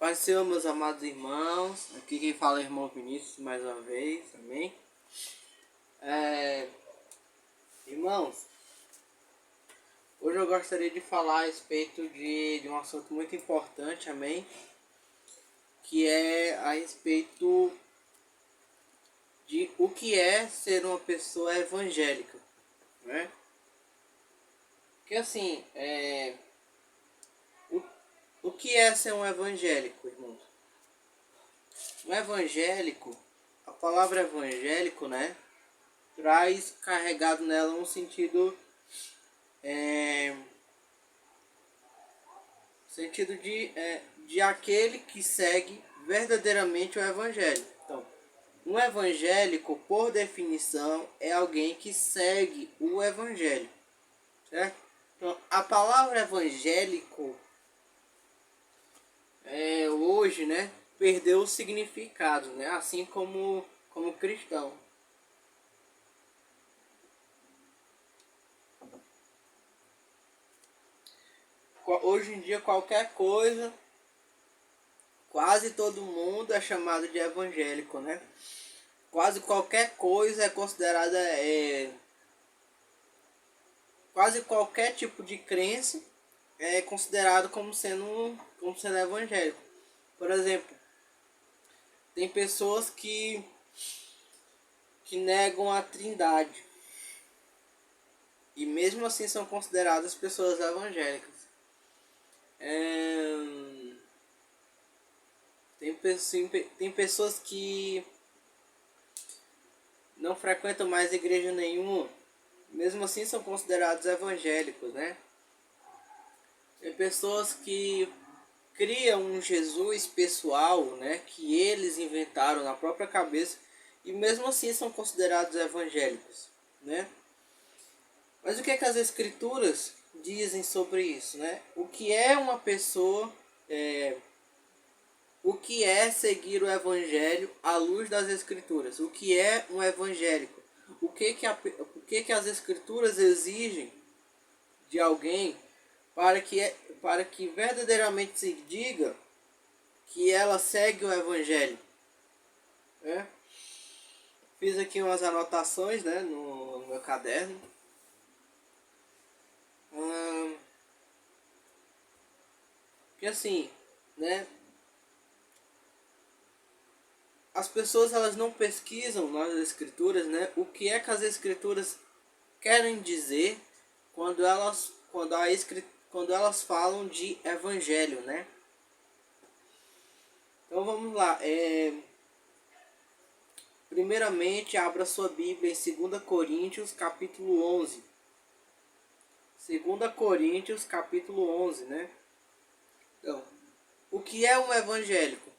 Pai do Senhor, meus amados irmãos, aqui quem fala é o irmão Vinícius mais uma vez, amém? Irmãos, hoje eu gostaria de falar a respeito de um assunto muito importante, amém? Que é a respeito de o que é ser uma pessoa evangélica, né? Porque assim, o que é ser um evangélico, irmãos? Um evangélico, a palavra evangélico, né? Traz carregado nela um sentido de aquele que segue verdadeiramente o evangelho. Então, um evangélico, por definição, é alguém que segue o evangelho, certo? Então, a palavra evangélico hoje, né, perdeu o significado, né, assim como cristão. Hoje em dia qualquer coisa, quase todo mundo é chamado de evangélico, né? Quase qualquer coisa é considerada quase qualquer tipo de crença é considerado como sendo evangélico. Por exemplo, tem pessoas que negam a Trindade e mesmo assim são consideradas pessoas evangélicas. Tem pessoas que não frequentam mais igreja nenhuma, mesmo assim são considerados evangélicos, né? Tem pessoas que criam um Jesus pessoal, né, que eles inventaram na própria cabeça e mesmo assim são considerados evangélicos, né? Mas o que é que as escrituras dizem sobre isso, né? O que é uma pessoa, o que é seguir o evangelho à luz das escrituras? O que é um evangélico? O que as escrituras exigem de alguém para que verdadeiramente se diga que ela segue o evangelho, né? Fiz aqui umas anotações, né, no meu caderno. Que assim, né, as pessoas elas não pesquisam nas escrituras, né, o que é que as escrituras querem dizer quando elas falam de evangelho, né? Então vamos lá. Primeiramente, abra sua Bíblia em 2 Coríntios, capítulo 11. 2 Coríntios, capítulo 11, né? Então, o que é um evangélico?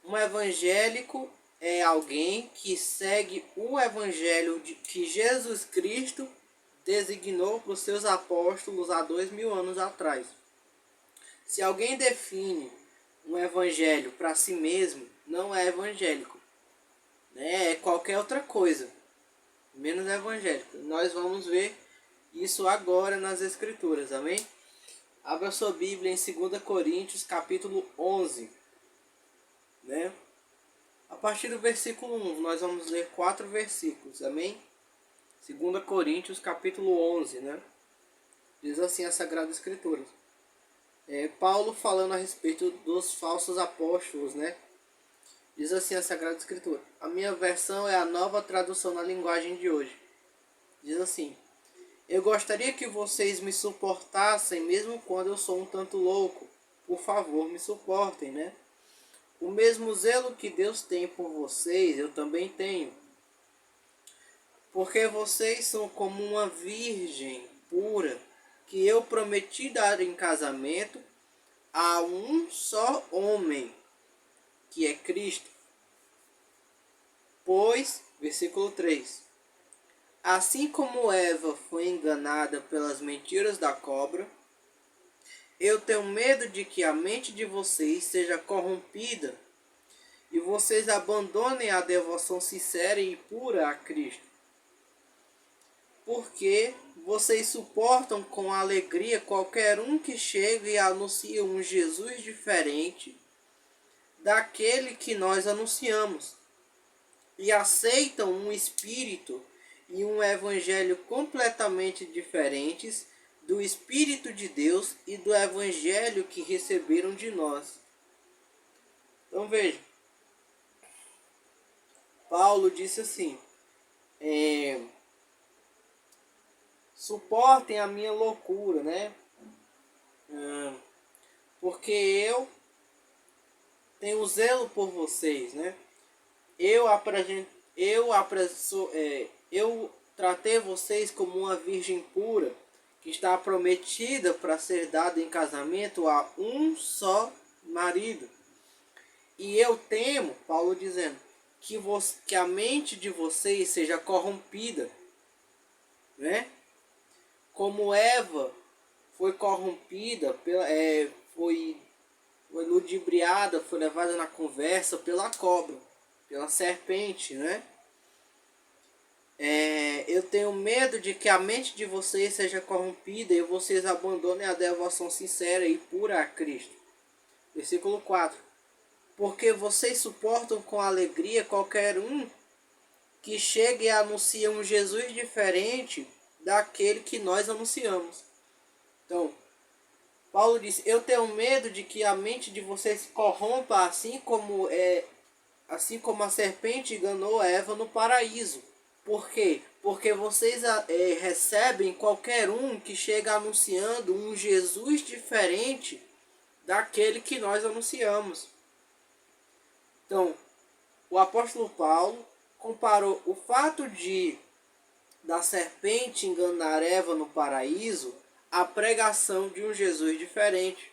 Um evangélico é alguém que segue o evangelho que Jesus Cristo designou para os seus apóstolos há 2000 anos atrás. Se alguém define um evangelho para si mesmo, não é evangélico, né? É qualquer outra coisa, menos evangélico. Nós vamos ver isso agora nas escrituras, amém? Abra sua Bíblia em 2 Coríntios, capítulo 11, né? A partir do versículo 1, nós vamos ler 4 versículos, amém? 2 Coríntios, capítulo 11, né? Diz assim a Sagrada Escritura. Paulo falando a respeito dos falsos apóstolos, né? Diz assim a Sagrada Escritura. A minha versão é a nova tradução na linguagem de hoje. Diz assim: eu gostaria que vocês me suportassem mesmo quando eu sou um tanto louco. Por favor, me suportem, né? O mesmo zelo que Deus tem por vocês, eu também tenho. Porque vocês são como uma virgem pura que eu prometi dar em casamento a um só homem, que é Cristo. Pois, versículo 3, assim como Eva foi enganada pelas mentiras da cobra, eu tenho medo de que a mente de vocês seja corrompida e vocês abandonem a devoção sincera e pura a Cristo. Porque vocês suportam com alegria qualquer um que chegue e anuncie um Jesus diferente daquele que nós anunciamos e aceitam um espírito e um evangelho completamente diferentes do Espírito de Deus e do evangelho que receberam de nós. Então veja, Paulo disse assim, suportem a minha loucura, né? Porque eu tenho zelo por vocês, né? Eu tratei vocês como uma virgem pura, que está prometida para ser dada em casamento a um só marido. E eu temo, Paulo dizendo, que a mente de vocês seja corrompida, né? Como Eva foi corrompida, foi ludibriada, foi levada na conversa pela cobra, pela serpente, né? Eu tenho medo de que a mente de vocês seja corrompida e vocês abandonem a devoção sincera e pura a Cristo. Versículo 4. Porque vocês suportam com alegria qualquer um que chegue e anuncie um Jesus diferente daquele que nós anunciamos. Então, Paulo diz, eu tenho medo de que a mente de vocês se corrompa assim como a serpente enganou Eva no paraíso. Por quê? Porque vocês recebem qualquer um que chega anunciando um Jesus diferente daquele que nós anunciamos. Então, o apóstolo Paulo comparou o fato da serpente enganar Eva no paraíso à pregação de um Jesus diferente.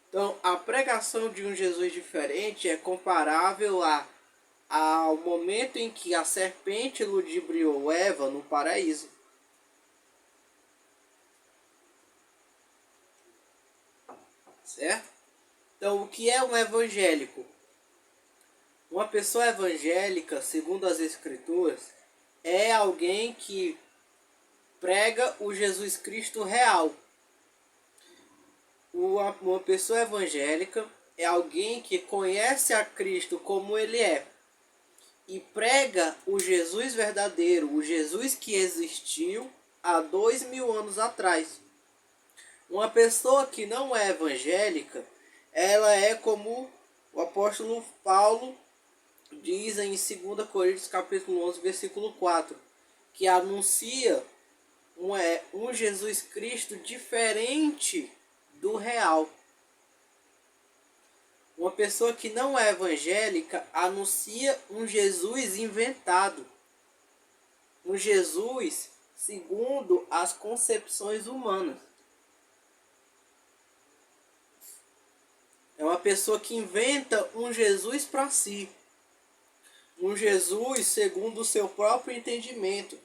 Então, a pregação de um Jesus diferente é comparável ao momento em que a serpente ludibriou Eva no paraíso. Certo? Então, o que é um evangélico? Uma pessoa evangélica, segundo as Escrituras, é alguém que prega o Jesus Cristo real. Uma pessoa evangélica é alguém que conhece a Cristo como Ele é e prega o Jesus verdadeiro, o Jesus que existiu há 2000 anos atrás. Uma pessoa que não é evangélica, ela é como o apóstolo Paulo diz em 2 Coríntios capítulo 11, versículo 4, que anuncia um Jesus Cristo diferente do real. Uma pessoa que não é evangélica anuncia um Jesus inventado. Um Jesus segundo as concepções humanas. É uma pessoa que inventa um Jesus para si. Um Jesus segundo o seu próprio entendimento.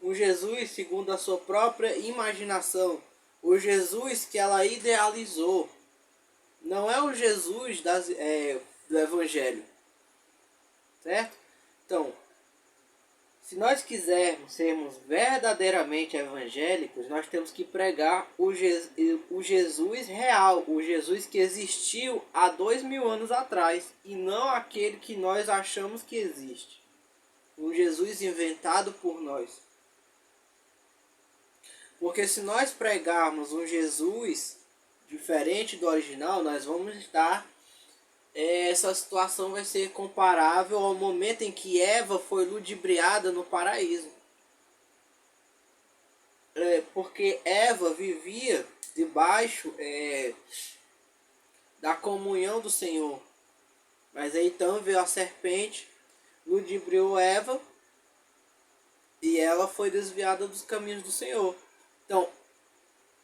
Um Jesus segundo a sua própria imaginação. O Jesus que ela idealizou. Não é o Jesus do Evangelho. Certo? Então, se nós quisermos sermos verdadeiramente evangélicos, nós temos que pregar o Jesus real, o Jesus que existiu há 2000 anos atrás, e não aquele que nós achamos que existe. Um Jesus inventado por nós. Porque se nós pregarmos um Jesus diferente do original, nós vamos estar... essa situação vai ser comparável ao momento em que Eva foi ludibriada no paraíso. Porque Eva vivia debaixo da comunhão do Senhor. Mas aí então veio a serpente, ludibriou Eva e ela foi desviada dos caminhos do Senhor. Então,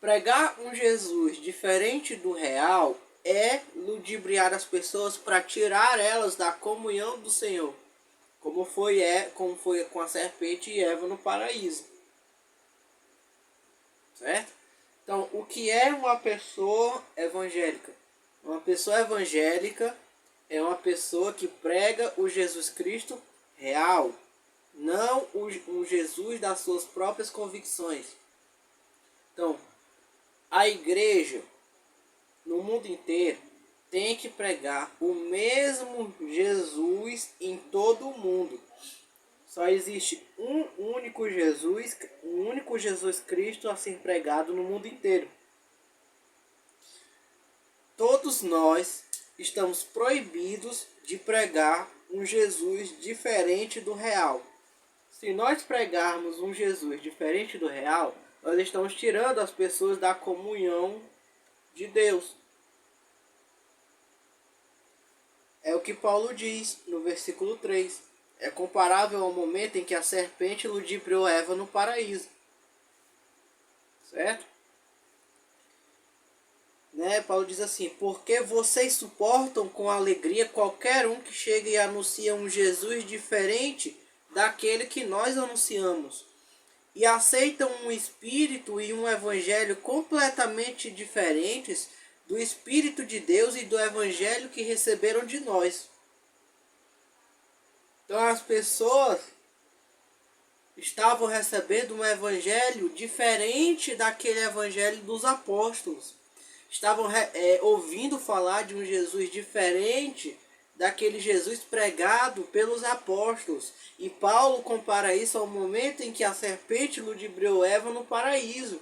pregar um Jesus diferente do real é ludibriar as pessoas para tirar elas da comunhão do Senhor, como foi com a serpente e Eva no paraíso. Certo? Então, o que é uma pessoa evangélica? Uma pessoa evangélica é uma pessoa que prega o Jesus Cristo real, não o Jesus das suas próprias convicções. Então, a igreja no mundo inteiro, tem que pregar o mesmo Jesus em todo o mundo. Só existe um único Jesus Cristo a ser pregado no mundo inteiro. Todos nós estamos proibidos de pregar um Jesus diferente do real. Se nós pregarmos um Jesus diferente do real, nós estamos tirando as pessoas da comunhão de Deus. É o que Paulo diz no versículo 3. É comparável ao momento em que a serpente ludibriou Eva no paraíso. Certo? Né? Paulo diz assim: porque vocês suportam com alegria qualquer um que chega e anuncia um Jesus diferente daquele que nós anunciamos, e aceitam um espírito e um evangelho completamente diferentes do Espírito de Deus e do evangelho que receberam de nós. Então as pessoas estavam recebendo um evangelho diferente daquele evangelho dos apóstolos. Estavam ouvindo falar de um Jesus diferente daquele Jesus pregado pelos apóstolos. E Paulo compara isso ao momento em que a serpente ludibriou Eva no paraíso.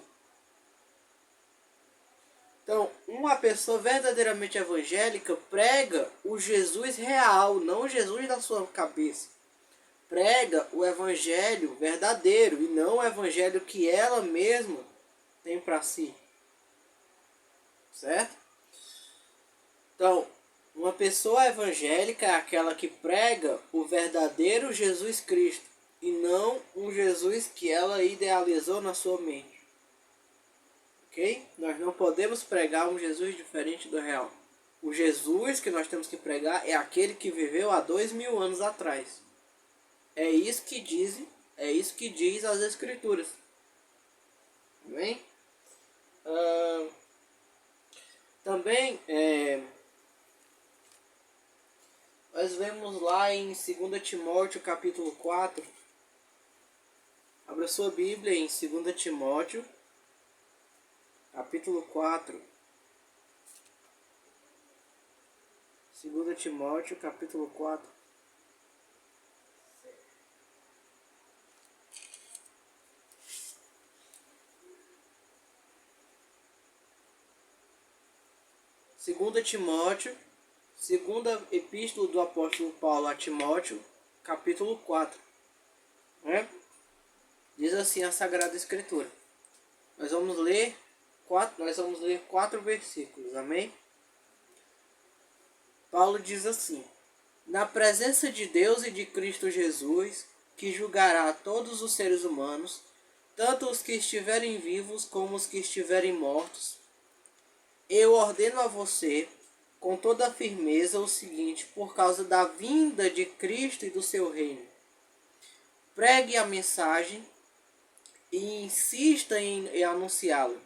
Então, uma pessoa verdadeiramente evangélica prega o Jesus real, não o Jesus da sua cabeça. Prega o evangelho verdadeiro e não o evangelho que ela mesma tem para si. Certo? Então, uma pessoa evangélica é aquela que prega o verdadeiro Jesus Cristo e não um Jesus que ela idealizou na sua mente. Ok? Nós não podemos pregar um Jesus diferente do real. O Jesus que nós temos que pregar é aquele que viveu há 2000 anos atrás. É isso que diz as Escrituras. Amém? Também nós vemos lá em 2 Timóteo capítulo 4. Abra sua Bíblia em 2 Timóteo capítulo 4. 2 Timóteo capítulo 4. Segunda Timóteo, segunda epístola do apóstolo Paulo a Timóteo, capítulo 4. Né? Diz assim a Sagrada Escritura. Nós vamos ler 4 versículos, amém? Paulo diz assim: na presença de Deus e de Cristo Jesus, que julgará todos os seres humanos, tanto os que estiverem vivos como os que estiverem mortos, eu ordeno a você, com toda a firmeza, o seguinte, por causa da vinda de Cristo e do seu reino. Pregue a mensagem e insista em anunciá-la,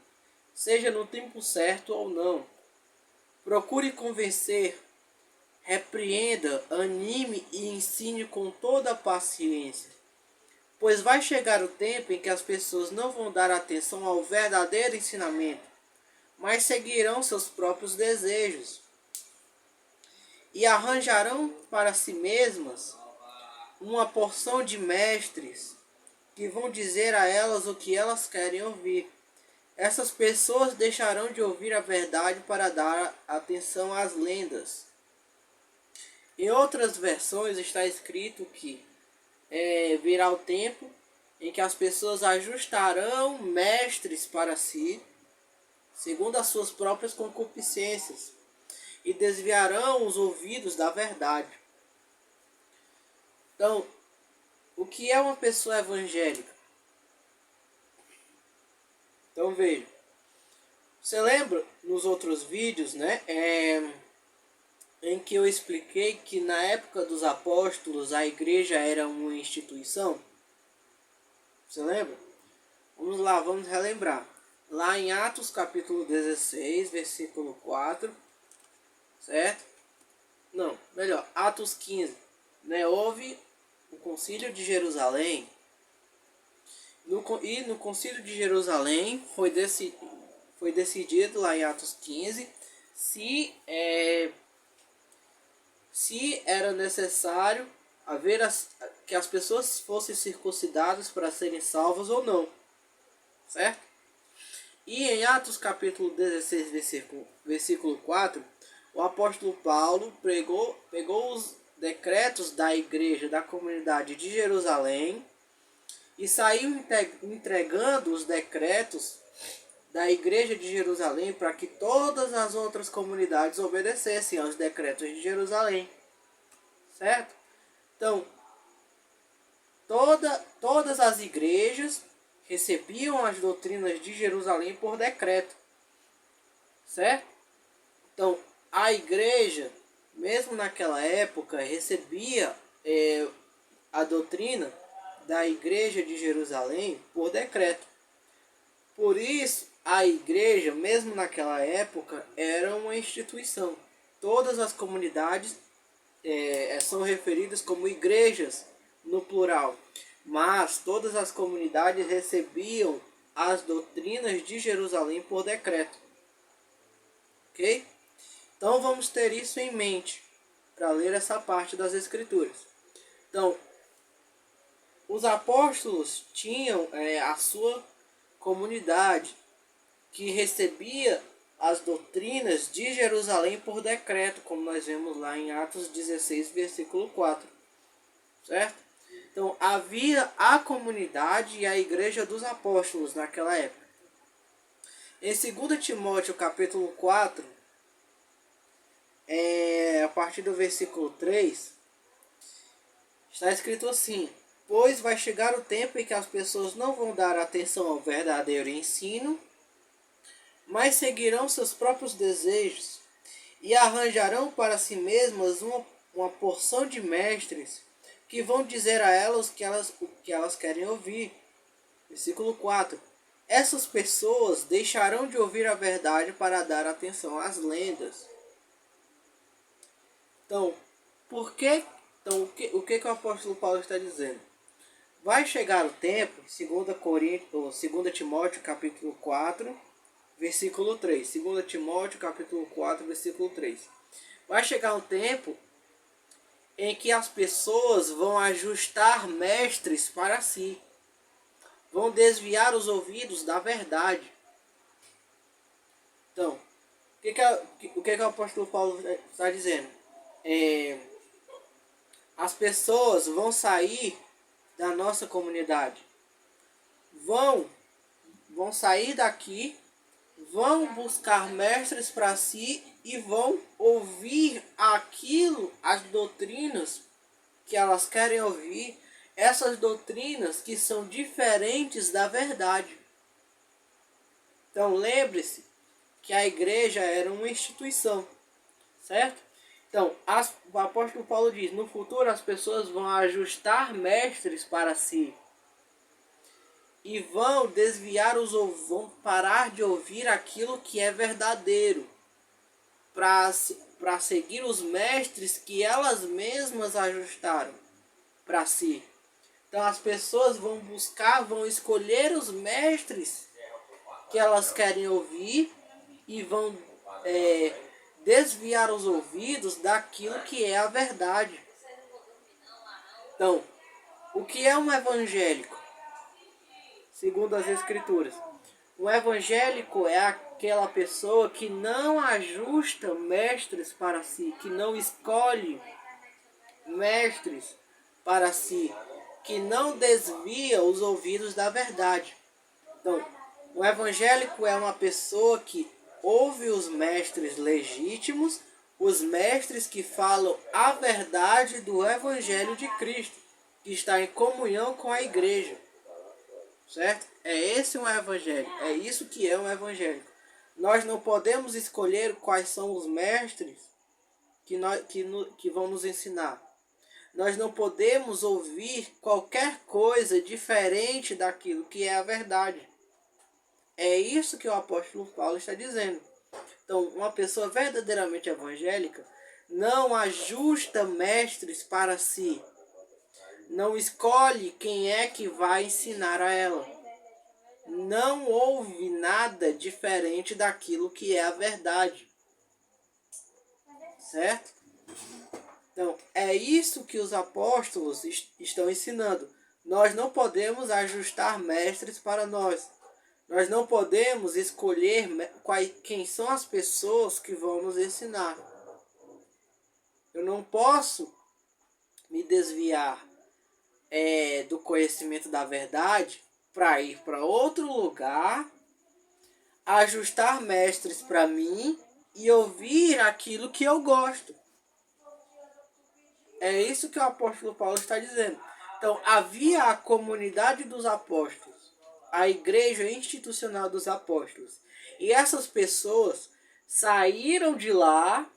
seja no tempo certo ou não. Procure convencer, repreenda, anime e ensine com toda a paciência. Pois vai chegar o tempo em que as pessoas não vão dar atenção ao verdadeiro ensinamento, mas seguirão seus próprios desejos e arranjarão para si mesmas uma porção de mestres que vão dizer a elas o que elas querem ouvir. Essas pessoas deixarão de ouvir a verdade para dar atenção às lendas. Em outras versões está escrito que virá o tempo em que as pessoas ajustarão mestres para si, segundo as suas próprias concupiscências, e desviarão os ouvidos da verdade. Então, o que é uma pessoa evangélica? Então veja, você lembra nos outros vídeos, né, em que eu expliquei que na época dos apóstolos a igreja era uma instituição? Você lembra? Vamos lá, vamos relembrar. Lá em Atos capítulo 16, versículo 4, certo? Não, melhor, Atos 15, né? Houve o concílio de Jerusalém, e no concílio de Jerusalém foi decidido lá em Atos 15 se era necessário que as pessoas fossem circuncidadas para serem salvas ou não, certo? E em Atos capítulo 16, versículo 4, o apóstolo Paulo pegou os decretos da igreja, da comunidade de Jerusalém, e saiu entregando os decretos da igreja de Jerusalém para que todas as outras comunidades obedecessem aos decretos de Jerusalém, certo? Então, todas as igrejas recebiam as doutrinas de Jerusalém por decreto, certo? Então, a igreja, mesmo naquela época, recebia a doutrina da igreja de Jerusalém por decreto. Por isso, a igreja, mesmo naquela época, era uma instituição. Todas as comunidades são referidas como igrejas no plural, mas todas as comunidades recebiam as doutrinas de Jerusalém por decreto. Ok? Então vamos ter isso em mente para ler essa parte das Escrituras. Então, os apóstolos tinham a sua comunidade que recebia as doutrinas de Jerusalém por decreto, como nós vemos lá em Atos 16, versículo 4. Certo? Então, havia a comunidade e a igreja dos apóstolos naquela época. Em 2 Timóteo, capítulo 4, a partir do versículo 3, está escrito assim: pois vai chegar o tempo em que as pessoas não vão dar atenção ao verdadeiro ensino, mas seguirão seus próprios desejos e arranjarão para si mesmas uma porção de mestres que vão dizer a elas o que elas querem ouvir. Versículo 4. Essas pessoas deixarão de ouvir a verdade para dar atenção às lendas. Então, o que o apóstolo Paulo está dizendo? Vai chegar o tempo, 2 Timóteo capítulo 4, versículo 3. 2 Timóteo capítulo 4, versículo 3. Vai chegar um tempo em que as pessoas vão ajustar mestres para si. Vão desviar os ouvidos da verdade. Então, o que o apóstolo Paulo está dizendo? As pessoas vão sair da nossa comunidade. Vão sair daqui, vão buscar mestres para si e vão ouvir as doutrinas que elas querem ouvir, essas doutrinas que são diferentes da verdade. Então lembre-se que a igreja era uma instituição, certo? Então, o apóstolo Paulo diz, no futuro as pessoas vão ajustar mestres para si e vão vão parar de ouvir aquilo que é verdadeiro para seguir os mestres que elas mesmas ajustaram para si. Então as pessoas vão escolher os mestres que elas querem ouvir e vão desviar os ouvidos daquilo que é a verdade. Então, o que é um evangélico? Segundo as Escrituras, um evangélico é aquela pessoa que não ajusta mestres para si, que não escolhe mestres para si, que não desvia os ouvidos da verdade. Então, um evangélico é uma pessoa que ouve os mestres legítimos, os mestres que falam a verdade do Evangelho de Cristo, que está em comunhão com a igreja. Certo? É esse um evangelho. É isso que é um evangélico. Nós não podemos escolher quais são os mestres que vão nos ensinar. Nós não podemos ouvir qualquer coisa diferente daquilo que é a verdade. É isso que o apóstolo Paulo está dizendo. Então, uma pessoa verdadeiramente evangélica não ajusta mestres para si. Não escolhe quem é que vai ensinar a ela. Não ouve nada diferente daquilo que é a verdade. Certo? Então, é isso que os apóstolos estão ensinando. Nós não podemos ajustar mestres para nós. Nós não podemos escolher quem são as pessoas que vão nos ensinar. Eu não posso me desviar do conhecimento da verdade para ir para outro lugar, ajustar mestres para mim e ouvir aquilo que eu gosto. É isso que o apóstolo Paulo está dizendo. Então, havia a comunidade dos apóstolos, a igreja institucional dos apóstolos. E essas pessoas saíram de lá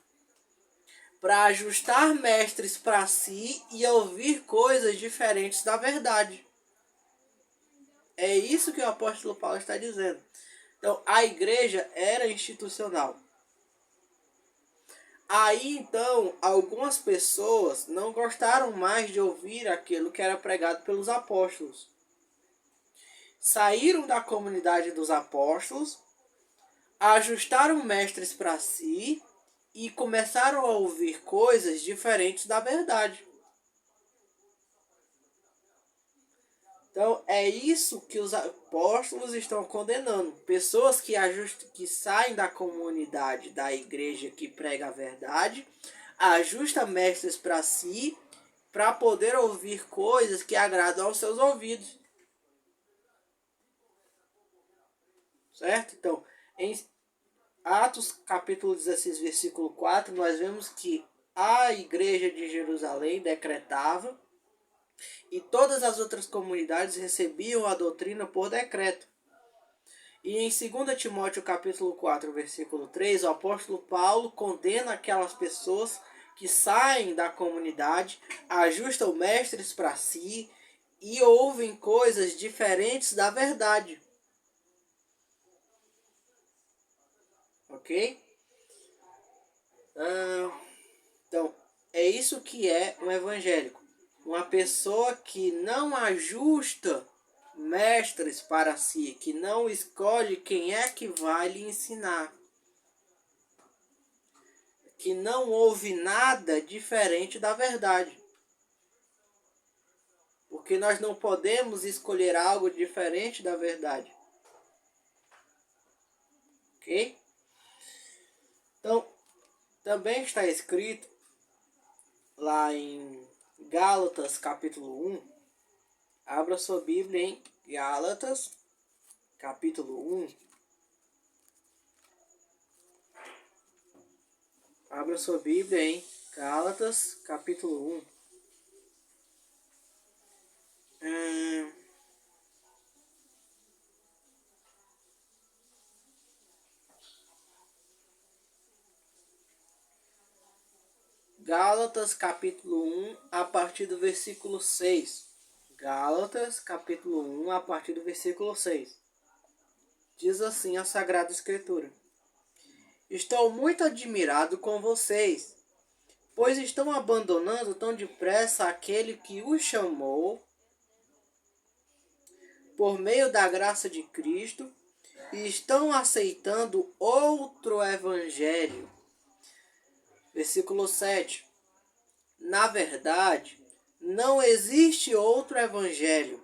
para ajustar mestres para si e ouvir coisas diferentes da verdade. É isso que o apóstolo Paulo está dizendo. Então, a igreja era institucional. Aí, então, algumas pessoas não gostaram mais de ouvir aquilo que era pregado pelos apóstolos. Saíram da comunidade dos apóstolos, ajustaram mestres para si e começaram a ouvir coisas diferentes da verdade. Então, é isso que os apóstolos estão condenando. Pessoas que saem da comunidade da igreja que prega a verdade, ajustam mestres para si, para poder ouvir coisas que agradam aos seus ouvidos. Certo? Então, em Atos capítulo 16, versículo 4, nós vemos que a igreja de Jerusalém decretava e todas as outras comunidades recebiam a doutrina por decreto. E em 2 Timóteo capítulo 4, versículo 3, o apóstolo Paulo condena aquelas pessoas que saem da comunidade, ajustam mestres para si e ouvem coisas diferentes da verdade. Ok? Então, é isso que é um evangélico. Uma pessoa que não ajusta mestres para si, que não escolhe quem é que vai lhe ensinar, que não ouve nada diferente da verdade. Porque nós não podemos escolher algo diferente da verdade. Ok? Então, também está escrito lá em Gálatas capítulo 1. Abra sua Bíblia em Gálatas capítulo 1. Abra sua Bíblia em Gálatas capítulo 1. Gálatas capítulo 1, a partir do versículo 6. Gálatas capítulo 1, a partir do versículo 6. Diz assim a Sagrada Escritura: Estou muito admirado com vocês, pois estão abandonando tão depressa aquele que os chamou por meio da graça de Cristo e estão aceitando outro evangelho. Versículo 7. Na verdade, não existe outro evangelho.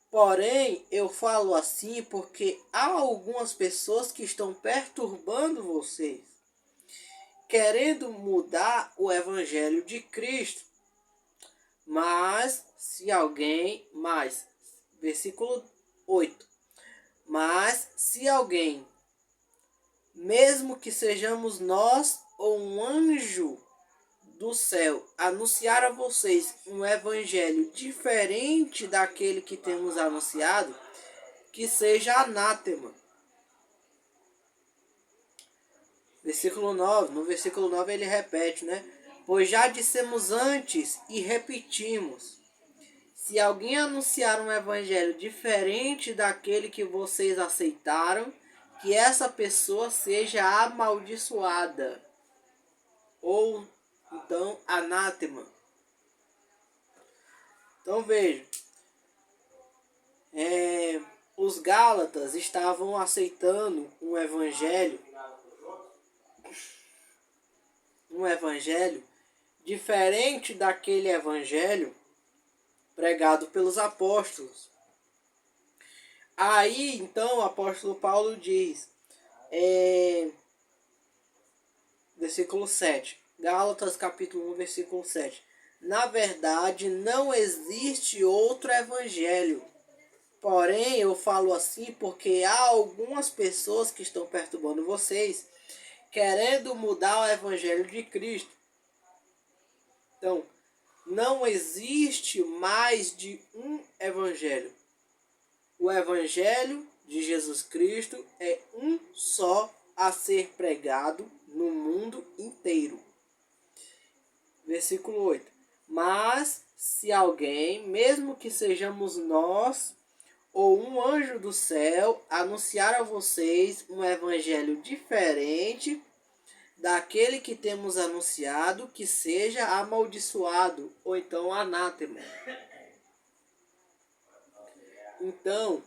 Porém, eu falo assim porque há algumas pessoas que estão perturbando vocês, querendo mudar o evangelho de Cristo. Versículo 8. Mas se alguém, mesmo que sejamos nós ou um anjo do céu, anunciar a vocês um evangelho diferente daquele que temos anunciado, que seja anátema. Versículo 9. No versículo 9 ele repete, né? Pois já dissemos antes e repetimos: se alguém anunciar um evangelho diferente daquele que vocês aceitaram, que essa pessoa seja amaldiçoada. Ou então anátema. Então veja, os Gálatas estavam aceitando um um evangelho diferente daquele evangelho pregado pelos apóstolos. Aí, então, o apóstolo Paulo diz, versículo 7, Gálatas capítulo 1, versículo 7. Na verdade, não existe outro evangelho. Porém, eu falo assim porque há algumas pessoas que estão perturbando vocês, querendo mudar o evangelho de Cristo. Então, não existe mais de um evangelho. O evangelho de Jesus Cristo é um só a ser pregado no mundo inteiro. Versículo 8. Mas se alguém, mesmo que sejamos nós ou um anjo do céu, anunciar a vocês um evangelho diferente daquele que temos anunciado, que seja amaldiçoado, ou então anátema. Então,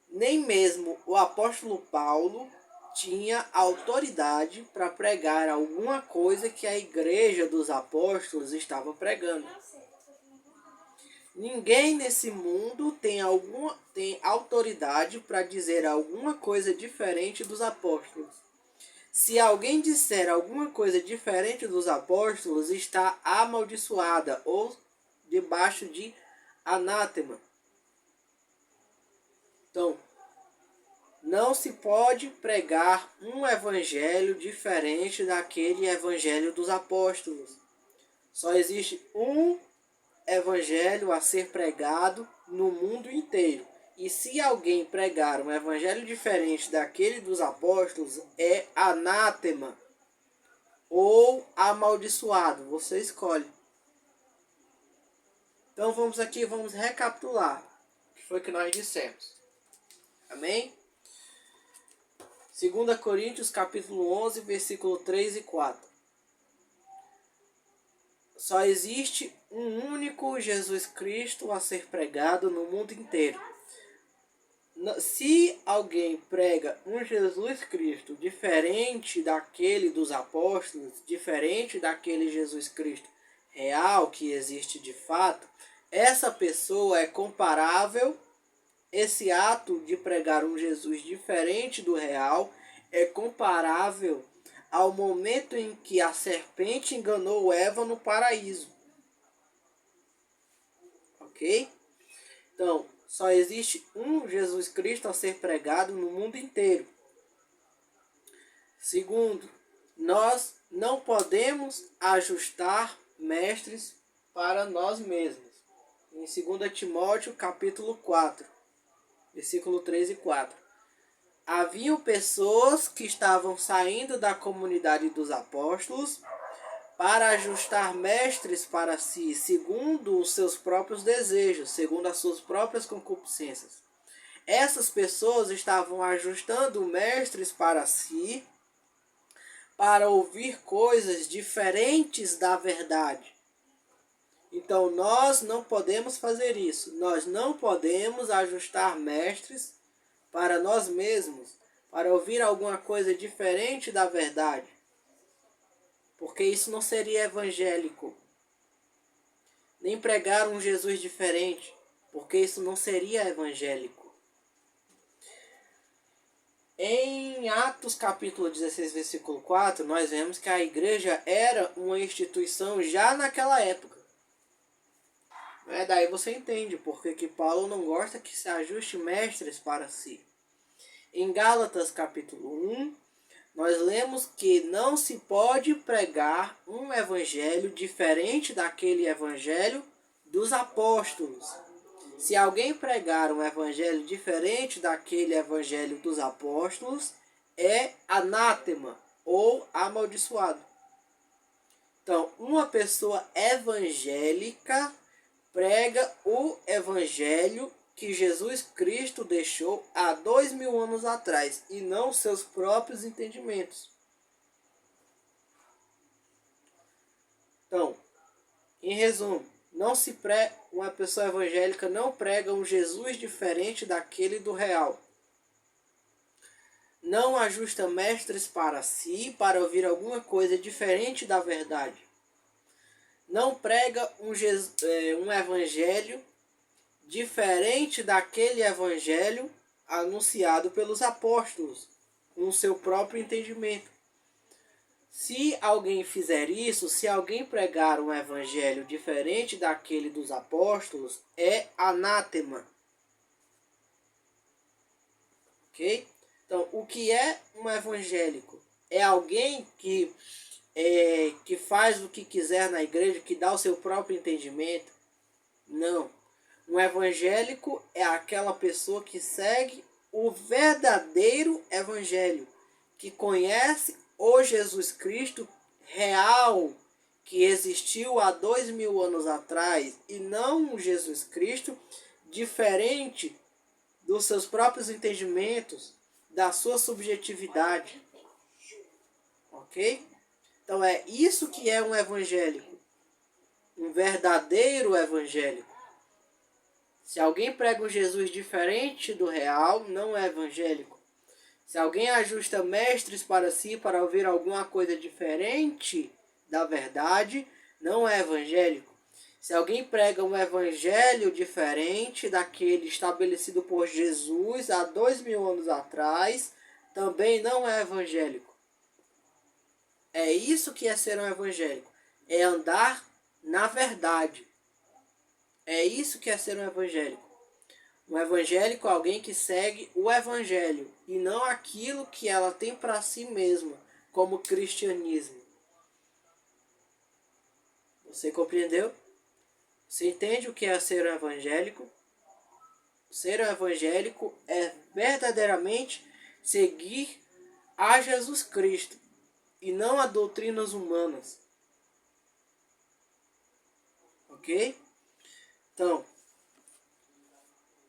nem mesmo o apóstolo Paulo tinha autoridade para pregar alguma coisa que a igreja dos apóstolos estava pregando. Ninguém nesse mundo tem autoridade para dizer alguma coisa diferente dos apóstolos. Se alguém disser alguma coisa diferente dos apóstolos, está amaldiçoada ou debaixo de anátema. Então, não se pode pregar um evangelho diferente daquele evangelho dos apóstolos. Só existe um evangelho a ser pregado no mundo inteiro. E se alguém pregar um evangelho diferente daquele dos apóstolos, é anátema ou amaldiçoado. Você escolhe. Então vamos recapitular o que foi que nós dissemos. Amém? 2 Coríntios capítulo 11, versículo 3 e 4. Só existe um único Jesus Cristo a ser pregado no mundo inteiro. Se alguém prega um Jesus Cristo diferente daquele dos apóstolos, diferente daquele Jesus Cristo real que existe de fato, essa pessoa é comparável. Esse ato de pregar um Jesus diferente do real é comparável ao momento em que a serpente enganou Eva no paraíso. Ok? Então, só existe um Jesus Cristo a ser pregado no mundo inteiro. Segundo, nós não podemos ajustar mestres para nós mesmos. Em 2 Timóteo capítulo 4, versículo 3 e 4. Haviam pessoas que estavam saindo da comunidade dos apóstolos para ajustar mestres para si, segundo os seus próprios desejos, segundo as suas próprias concupiscências. Essas pessoas estavam ajustando mestres para si, para ouvir coisas diferentes da verdade. Então nós não podemos fazer isso. Nós não podemos ajustar mestres para nós mesmos, para ouvir alguma coisa diferente da verdade. Porque isso não seria evangélico. Nem pregar um Jesus diferente, porque isso não seria evangélico. Em Atos capítulo 16, versículo 4, nós vemos que a igreja era uma instituição já naquela época. Daí você entende porque que Paulo não gosta que se ajuste mestres para si. Em Gálatas capítulo 1, nós lemos que não se pode pregar um evangelho diferente daquele evangelho dos apóstolos. Se alguém pregar um evangelho diferente daquele evangelho dos apóstolos, é anátema ou amaldiçoado. Então, uma pessoa evangélica prega o evangelho que Jesus Cristo deixou há 2000 anos atrás, e não seus próprios entendimentos. Então, em resumo, uma pessoa evangélica não prega um Jesus diferente daquele do real. não ajusta mestres para si para ouvir alguma coisa diferente da verdade. Não prega um evangelho diferente daquele evangelho anunciado pelos apóstolos, com o seu próprio entendimento. Se alguém fizer isso, se alguém pregar um evangelho diferente daquele dos apóstolos, é anátema. Ok? Então, o que é um evangélico? É alguém que faz o que quiser na igreja, que dá o seu próprio entendimento? Não. Um evangélico é aquela pessoa que segue o verdadeiro evangelho, que conhece o Jesus Cristo real, que existiu há 2000 anos atrás, e não um Jesus Cristo diferente dos seus próprios entendimentos, da sua subjetividade. Ok? Então é isso que é um evangélico. Um verdadeiro evangélico. Se alguém prega um Jesus diferente do real, não é evangélico. Se alguém ajusta mestres para si para ouvir alguma coisa diferente da verdade, não é evangélico. Se alguém prega um evangelho diferente daquele estabelecido por Jesus há 2000 anos atrás, também não é evangélico. É isso que é ser um evangélico. É andar na verdade. É isso que é ser um evangélico. Um evangélico é alguém que segue o evangelho e não aquilo que ela tem para si mesma, como cristianismo. Você compreendeu? Você entende o que é ser um evangélico? Ser um evangélico é verdadeiramente seguir a Jesus Cristo e não a doutrinas humanas. Ok? Então,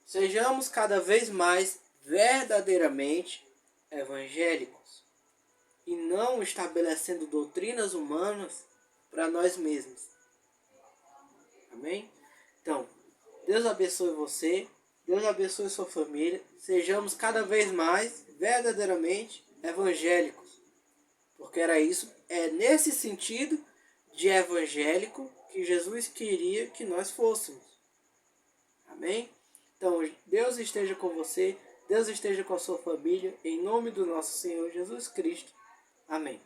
sejamos cada vez mais verdadeiramente evangélicos e não estabelecendo doutrinas humanas para nós mesmos. Amém? Então, Deus abençoe você, Deus abençoe sua família. Sejamos cada vez mais verdadeiramente evangélicos, porque é nesse sentido de evangélico que Jesus queria que nós fôssemos. Amém? Então, Deus esteja com você, Deus esteja com a sua família, em nome do nosso Senhor Jesus Cristo. Amém.